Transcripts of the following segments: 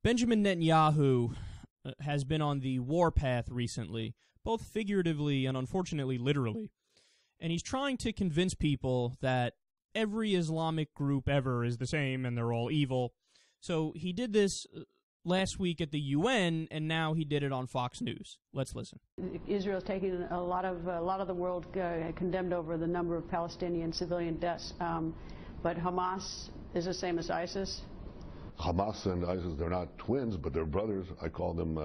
Benjamin Netanyahu has been on the warpath recently, both figuratively and unfortunately literally. And he's trying to convince people that every Islamic group ever is the same and they're all evil. So he did this last week at the UN, and now he did it on Fox News. Let's listen. Israel's taking a lot of the world condemned over the number of Palestinian civilian deaths, but Hamas is the same as ISIS. Hamas and ISIS, they're not twins, but they're brothers. I call them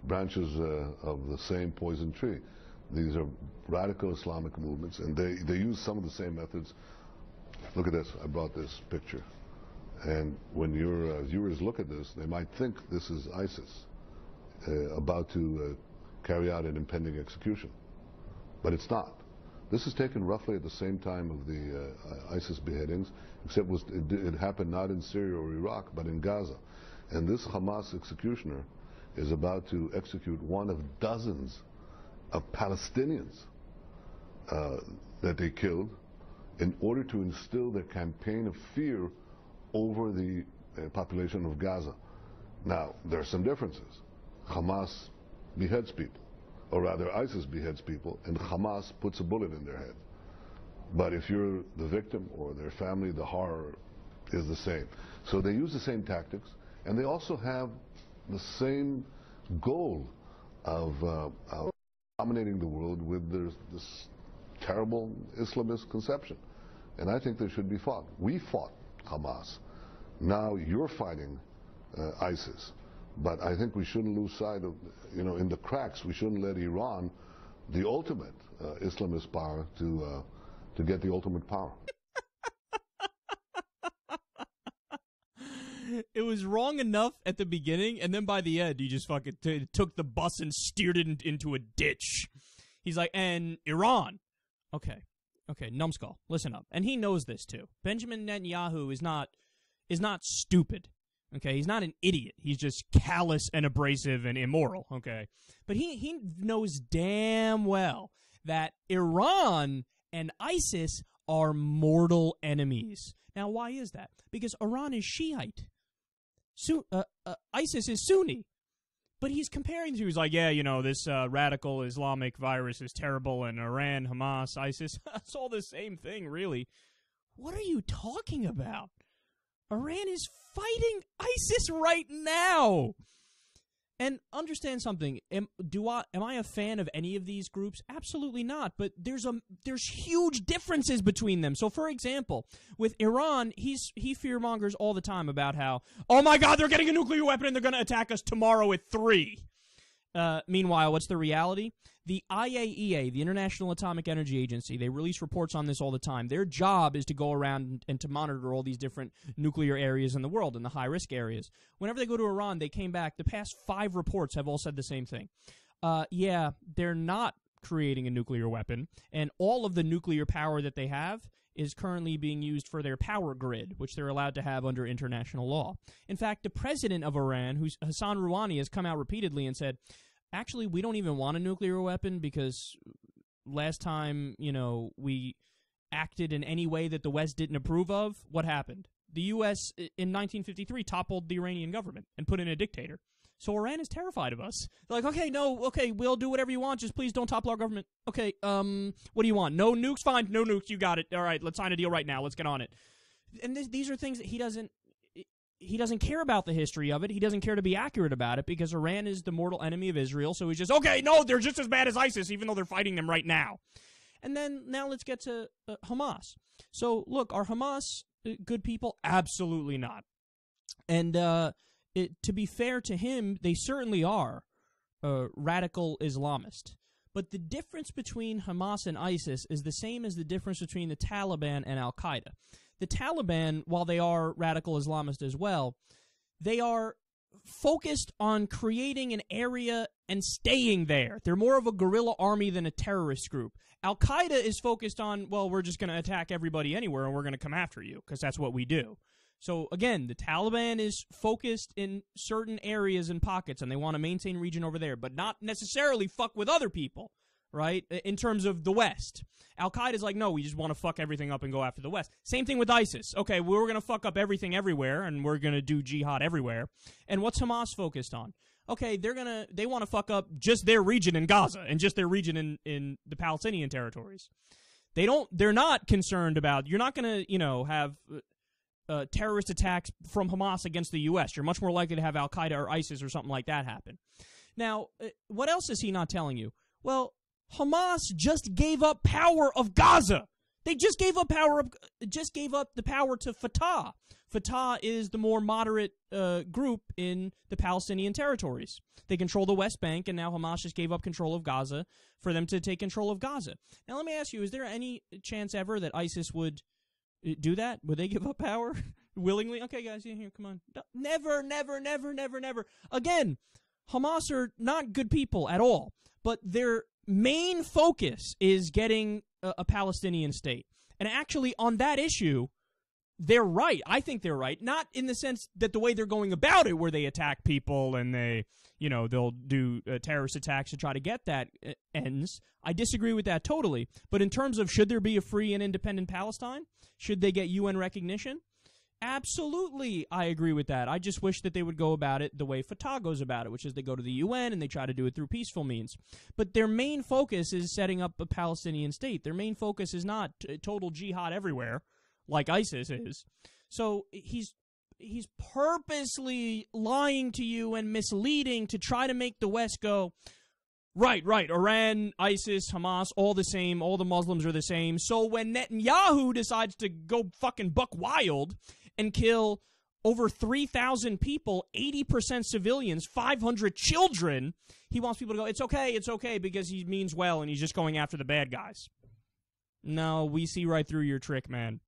branches of the same poison tree. These are radical Islamic movements, and they use some of the same methods. Look at this. I brought this picture. And when your viewers look at this, they might think this is ISIS about to carry out an impending execution. But it's not. This is taken roughly at the same time of the ISIS beheadings, except it happened not in Syria or Iraq, but in Gaza. And this Hamas executioner is about to execute one of dozens of Palestinians that they killed in order to instill their campaign of fear over the population of Gaza. Now, there are some differences. Hamas beheads people, or rather ISIS beheads people, and Hamas puts a bullet in their head. But if you're the victim or their family, the horror is the same. So they use the same tactics, and they also have the same goal of dominating the world with this terrible Islamist conception. And I think they should be fought. We fought Hamas. Now you're fighting ISIS. But I think we shouldn't lose sight of, in the cracks, we shouldn't let Iran, the ultimate Islamist power, to get the ultimate power. It was wrong enough at the beginning, and then by the end, he just fucking took the bus and steered it into a ditch. He's like, and Iran. Okay, numbskull, listen up. And he knows this, too. Benjamin Netanyahu is not stupid. Okay, he's not an idiot. He's just callous and abrasive and immoral, okay? But he knows damn well that Iran and ISIS are mortal enemies. Now, why is that? Because Iran is Shiite. ISIS is Sunni. But he's comparing to, he's like, yeah, this radical Islamic virus is terrible, and Iran, Hamas, ISIS, it's all the same thing, really. What are you talking about? Iran is fighting ISIS right now. And understand something. Am I a fan of any of these groups? Absolutely not. But there's huge differences between them. So, for example, with Iran, he fearmongers all the time about how, oh my God, they're getting a nuclear weapon and they're going to attack us tomorrow at 3. Meanwhile, what's the reality? The IAEA, the International Atomic Energy Agency, they release reports on this all the time. Their job is to go around and to monitor all these different nuclear areas in the world and the high-risk areas. Whenever they go to Iran, they came back. The past 5 reports have all said the same thing. Yeah, they're not creating a nuclear weapon, and all of the nuclear power that they have is currently being used for their power grid, which they're allowed to have under international law. In fact, the president of Iran, who's Hassan Rouhani, has come out repeatedly and said, actually, we don't even want a nuclear weapon because last time, we acted in any way that the West didn't approve of, what happened? The U.S. in 1953 toppled the Iranian government and put in a dictator. So Iran is terrified of us. They're like, okay, we'll do whatever you want, just please don't topple our government. Okay, what do you want? No nukes? Fine, no nukes, you got it. All right, let's sign a deal right now, let's get on it. And these are things that he doesn't care about the history of it. He doesn't care to be accurate about it because Iran is the mortal enemy of Israel. So he's just, okay, no, they're just as bad as ISIS, even though they're fighting them right now. And then now let's get to Hamas. So look, are Hamas good people? Absolutely not. And to be fair to him, they certainly are radical Islamist. But the difference between Hamas and ISIS is the same as the difference between the Taliban and Al-Qaeda. The Taliban, while they are radical Islamist as well, they are focused on creating an area and staying there. They're more of a guerrilla army than a terrorist group. Al-Qaeda is focused on, well, we're just going to attack everybody anywhere and we're going to come after you because that's what we do. So, again, the Taliban is focused in certain areas and pockets, and they want to maintain region over there, but not necessarily fuck with other people. right, in terms of the West. Al-Qaeda's like, no, we just want to fuck everything up and go after the West. Same thing with ISIS. Okay, we're going to fuck up everything everywhere, and we're going to do jihad everywhere. And what's Hamas focused on? Okay, they want to fuck up just their region in Gaza and just their region in the Palestinian territories. They're not concerned about, you're not going to, have terrorist attacks from Hamas against the U.S. You're much more likely to have Al-Qaeda or ISIS or something like that happen. Now, what else is he not telling you? Well, Hamas just gave up power of Gaza. They just gave up the power to Fatah. Fatah is the more moderate group in the Palestinian territories. They control the West Bank, and now Hamas just gave up control of Gaza for them to take control of Gaza. Now, let me ask you, is there any chance ever that ISIS would do that? Would they give up power willingly? Okay, guys, here, come on. No, never, never, never, never, never. Again, Hamas are not good people at all, but their main focus is getting a Palestinian state. And actually, on that issue, they're right. I think they're right. Not in the sense that the way they're going about it, where they attack people and they'll do terrorist attacks to try to get that ends. I disagree with that totally. But in terms of should there be a free and independent Palestine? Should they get UN recognition? Absolutely, I agree with that. I just wish that they would go about it the way Fatah goes about it, which is they go to the UN and they try to do it through peaceful means. But their main focus is setting up a Palestinian state. Their main focus is not total jihad everywhere, like ISIS is. So he's purposely lying to you and misleading to try to make the West go, right, Iran, ISIS, Hamas, all the same, all the Muslims are the same. So when Netanyahu decides to go fucking buck wild and kill over 3,000 people, 80% civilians, 500 children, he wants people to go, it's okay, because he means well and he's just going after the bad guys. No, we see right through your trick, man.